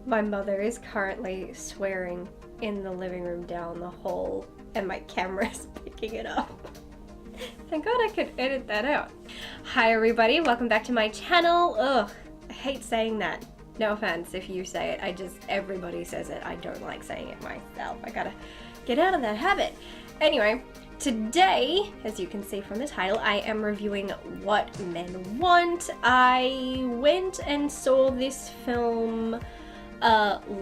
My mother is currently swearing in the living room down the hall and my camera is picking it up. Thank God I could edit that out. Hi everybody, welcome back to my channel. Ugh, I hate saying that. No offense if you say it, everybody says it. I don't like saying it myself. I gotta get out of that habit. Anyway, today, as you can see from the title, I am reviewing What Men Want. I went and saw this film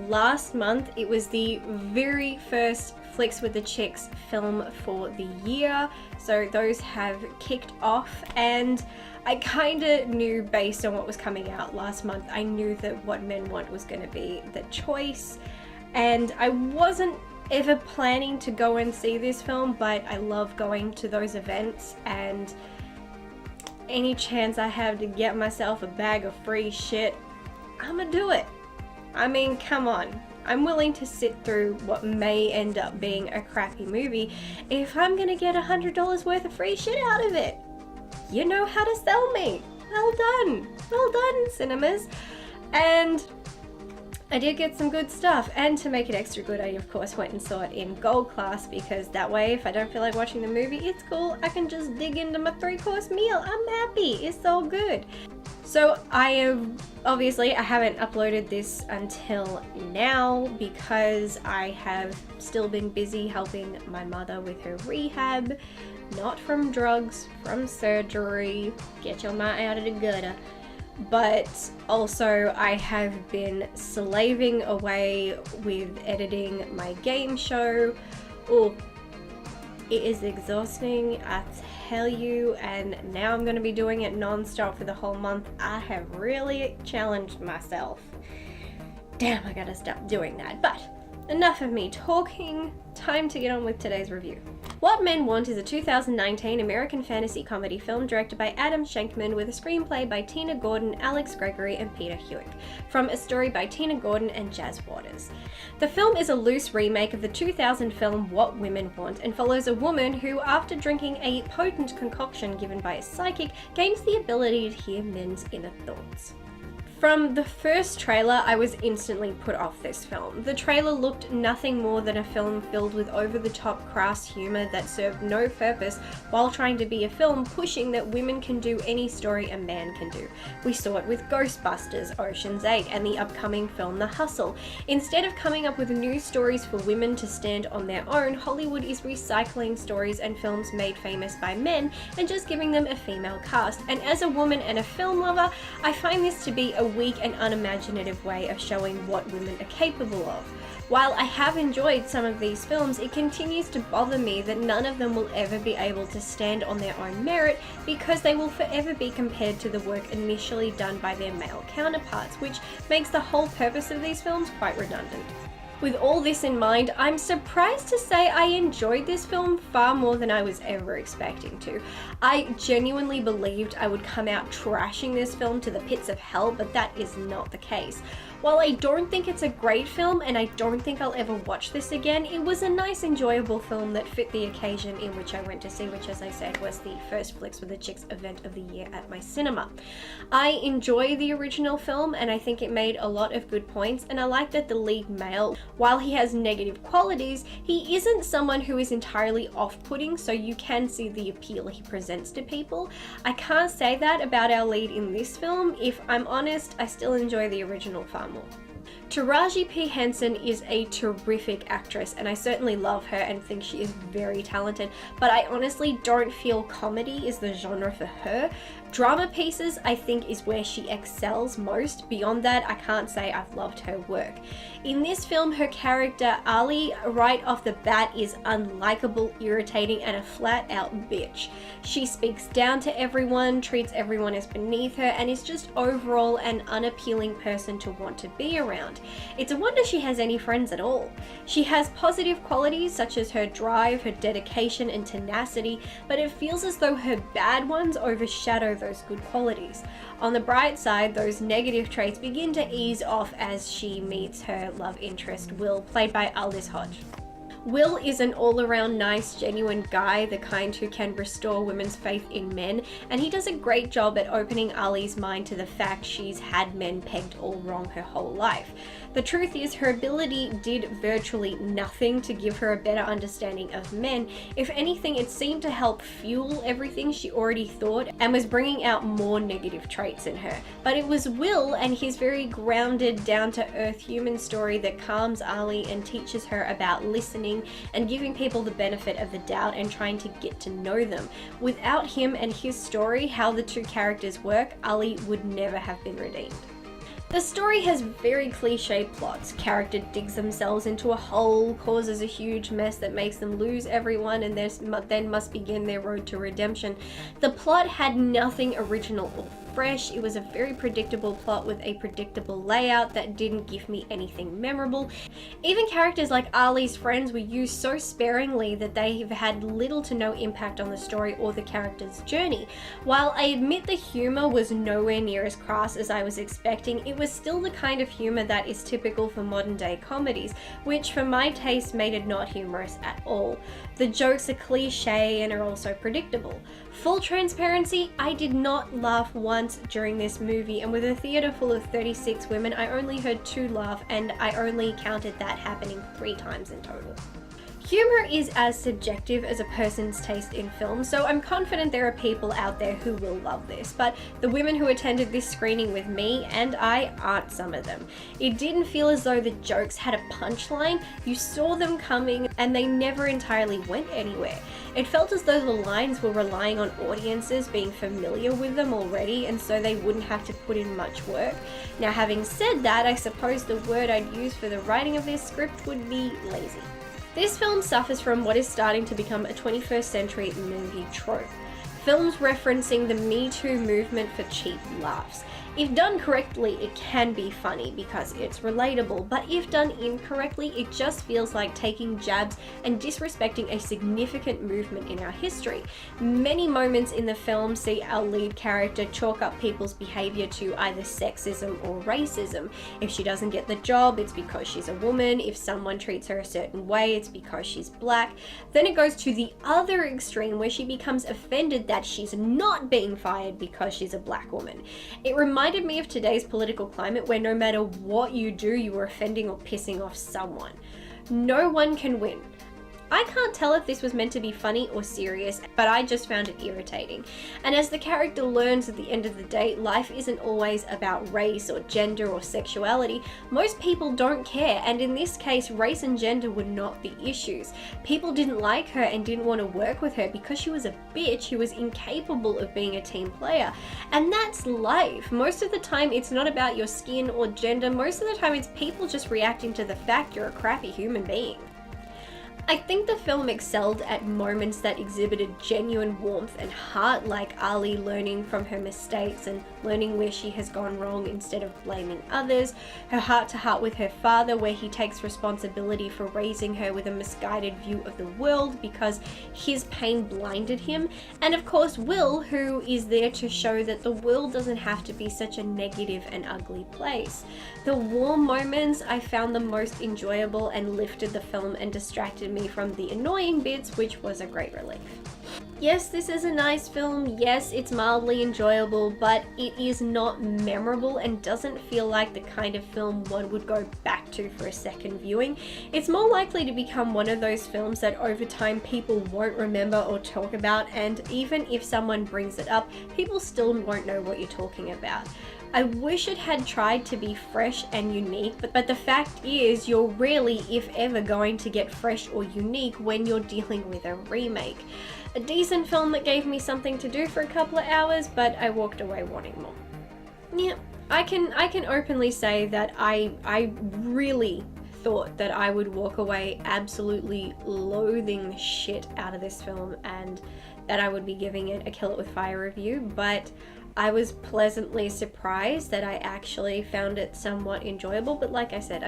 last month. It was the very first Flicks with the Chicks film for the year, so those have kicked off, and I kind of knew based on what was coming out last month, I knew that What Men Want was going to be the choice, and I wasn't ever planning to go and see this film, but I love going to those events, and any chance I have to get myself a bag of free shit, I'ma do it. I mean, come on. I'm willing to sit through what may end up being a crappy movie if I'm gonna get $100 worth of free shit out of it. You know how to sell me. Well done. Well done, cinemas. And I did get some good stuff, and to make it extra good, I of course went and saw it in gold class, because that way if I don't feel like watching the movie, it's cool. I can just dig into my 3-course meal. I'm happy. It's all good. So I haven't uploaded this until now because I have still been busy helping my mother with her rehab, not from drugs, from surgery, get your mind out of the gutter. But also I have been slaving away with editing my game show. Oh, it is exhausting, I tell you, and now I'm going to be doing it non-stop for the whole month. I have really challenged myself. Damn, I gotta stop doing that. But enough of me talking, time to get on with today's review. What Men Want is a 2019 American fantasy comedy film directed by Adam Shankman with a screenplay by Tina Gordon, Alex Gregory, and Peter Hewitt, from a story by Tina Gordon and Jazz Waters. The film is a loose remake of the 2000 film What Women Want and follows a woman who, after drinking a potent concoction given by a psychic, gains the ability to hear men's inner thoughts. From the first trailer, I was instantly put off this film. The trailer looked nothing more than a film filled with over-the-top crass humor that served no purpose while trying to be a film pushing that women can do any story a man can do. We saw it with Ghostbusters, Ocean's 8, and the upcoming film The Hustle. Instead of coming up with new stories for women to stand on their own, Hollywood is recycling stories and films made famous by men and just giving them a female cast. And as a woman and a film lover, I find this to be a weak and unimaginative way of showing what women are capable of. While I have enjoyed some of these films, it continues to bother me that none of them will ever be able to stand on their own merit because they will forever be compared to the work initially done by their male counterparts, which makes the whole purpose of these films quite redundant. With all this in mind, I'm surprised to say I enjoyed this film far more than I was ever expecting to. I genuinely believed I would come out trashing this film to the pits of hell, but that is not the case. While I don't think it's a great film and I don't think I'll ever watch this again, it was a nice, enjoyable film that fit the occasion in which I went to see, which, as I said, was the first Flicks with the Chicks event of the year at my cinema. I enjoy the original film and I think it made a lot of good points, and I like that the lead male, while he has negative qualities, he isn't someone who is entirely off-putting, so you can see the appeal he presents to people. I can't say that about our lead in this film. If I'm honest, I still enjoy the original far more. Taraji P. Henson is a terrific actress, and I certainly love her and think she is very talented, but I honestly don't feel comedy is the genre for her. Drama pieces, I think, is where she excels most. Beyond that, I can't say I've loved her work. In this film, her character, Ali, right off the bat is unlikable, irritating, and a flat-out bitch. She speaks down to everyone, treats everyone as beneath her, and is just overall an unappealing person to want to be around. It's a wonder she has any friends at all. She has positive qualities such as her drive, her dedication, and tenacity, but it feels as though her bad ones overshadow those good qualities. On the bright side, those negative traits begin to ease off as she meets her love interest, Will, played by Aldis Hodge. Will is an all-around nice, genuine guy, the kind who can restore women's faith in men, and he does a great job at opening Ali's mind to the fact she's had men pegged all wrong her whole life. The truth is, her ability did virtually nothing to give her a better understanding of men. If anything, it seemed to help fuel everything she already thought and was bringing out more negative traits in her. But it was Will and his very grounded, down-to-earth human story that calms Ali and teaches her about listening and giving people the benefit of the doubt and trying to get to know them. Without him and his story, how the two characters work, Ali would never have been redeemed. The story has very cliche plots. Character digs themselves into a hole, causes a huge mess that makes them lose everyone, and then must begin their road to redemption. The plot had nothing original or fresh. It was a very predictable plot with a predictable layout that didn't give me anything memorable. Even characters like Ali's friends were used so sparingly that they have had little to no impact on the story or the character's journey. While I admit the humor was nowhere near as crass as I was expecting, it was still the kind of humor that is typical for modern day comedies, which for my taste made it not humorous at all. The jokes are cliche and are also predictable. Full transparency, I did not laugh once during this movie, and with a theatre full of 36 women, I only heard 2 laugh, and I only counted that happening 3 times in total. Humor is as subjective as a person's taste in film, so I'm confident there are people out there who will love this, but the women who attended this screening with me and I aren't some of them. It didn't feel as though the jokes had a punchline. You saw them coming and they never entirely went anywhere. It felt as though the lines were relying on audiences being familiar with them already, and so they wouldn't have to put in much work. Now, having said that, I suppose the word I'd use for the writing of this script would be lazy. This film suffers from what is starting to become a 21st century movie trope. Films referencing the Me Too movement for cheap laughs. If done correctly, it can be funny because it's relatable, but if done incorrectly, it just feels like taking jabs and disrespecting a significant movement in our history. Many moments in the film see our lead character chalk up people's behavior to either sexism or racism. If she doesn't get the job, it's because she's a woman. If someone treats her a certain way, it's because she's black. Then it goes to the other extreme where she becomes offended that she's not being fired because she's a black woman. It reminded me of today's political climate where no matter what you do, you are offending or pissing off someone. No one can win. I can't tell if this was meant to be funny or serious, but I just found it irritating. And as the character learns at the end of the day, life isn't always about race or gender or sexuality. Most people don't care, and in this case, race and gender were not the issues. People didn't like her and didn't want to work with her because she was a bitch who was incapable of being a team player. And that's life. Most of the time, it's not about your skin or gender. Most of the time, it's people just reacting to the fact you're a crappy human being. I think the film excelled at moments that exhibited genuine warmth and heart, like Ali learning from her mistakes and learning where she has gone wrong instead of blaming others, her heart-to-heart with her father where he takes responsibility for raising her with a misguided view of the world because his pain blinded him, and of course Will, who is there to show that the world doesn't have to be such a negative and ugly place. The warm moments I found the most enjoyable and lifted the film and distracted me from the annoying bits, which was a great relief. Yes, this is a nice film. Yes, it's mildly enjoyable, but it is not memorable and doesn't feel like the kind of film one would go back to for a second viewing. It's more likely to become one of those films that over time people won't remember or talk about, and even if someone brings it up, people still won't know what you're talking about. I wish it had tried to be fresh and unique, but the fact is you're rarely, if ever, going to get fresh or unique when you're dealing with a remake. A decent film that gave me something to do for a couple of hours, but I walked away wanting more. Yeah, I can openly say that I really thought that I would walk away absolutely loathing the shit out of this film and that I would be giving it a Kill It With Fire review, but I was pleasantly surprised that I actually found it somewhat enjoyable. But like I said,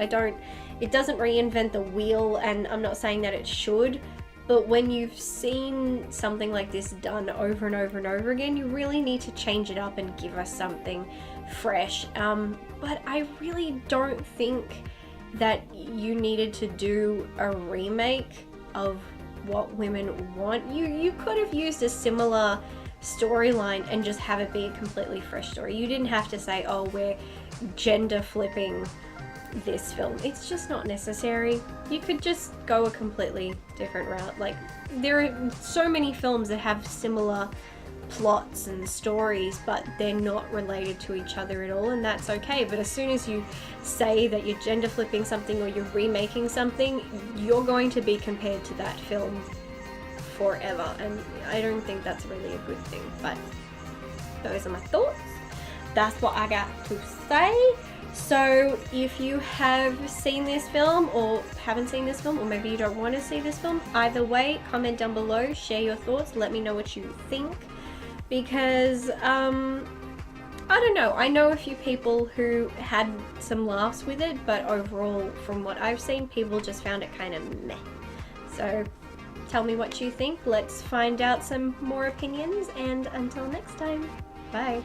it doesn't reinvent the wheel, and I'm not saying that it should, but when you've seen something like this done over and over and over again, you really need to change it up and give us something fresh. But I really don't think that you needed to do a remake of what women want. You could have used a similar storyline and just have it be a completely fresh story. You didn't have to say, oh, we're gender flipping this film. It's just not necessary. You could just go a completely different route. Like, there are so many films that have similar plots and stories, but they're not related to each other at all, and that's okay. But as soon as you say that you're gender flipping something or you're remaking something, you're going to be compared to that film forever, and I don't think that's really a good thing. But those are my thoughts. That's what I got to say. So if you have seen this film or haven't seen this film, or maybe you don't want to see this film, either way, comment down below, share your thoughts, let me know what you think, because I don't know, I know a few people who had some laughs with it, but overall from what I've seen, people just found it kind of meh. So tell me what you think, let's find out some more opinions, and until next time, bye.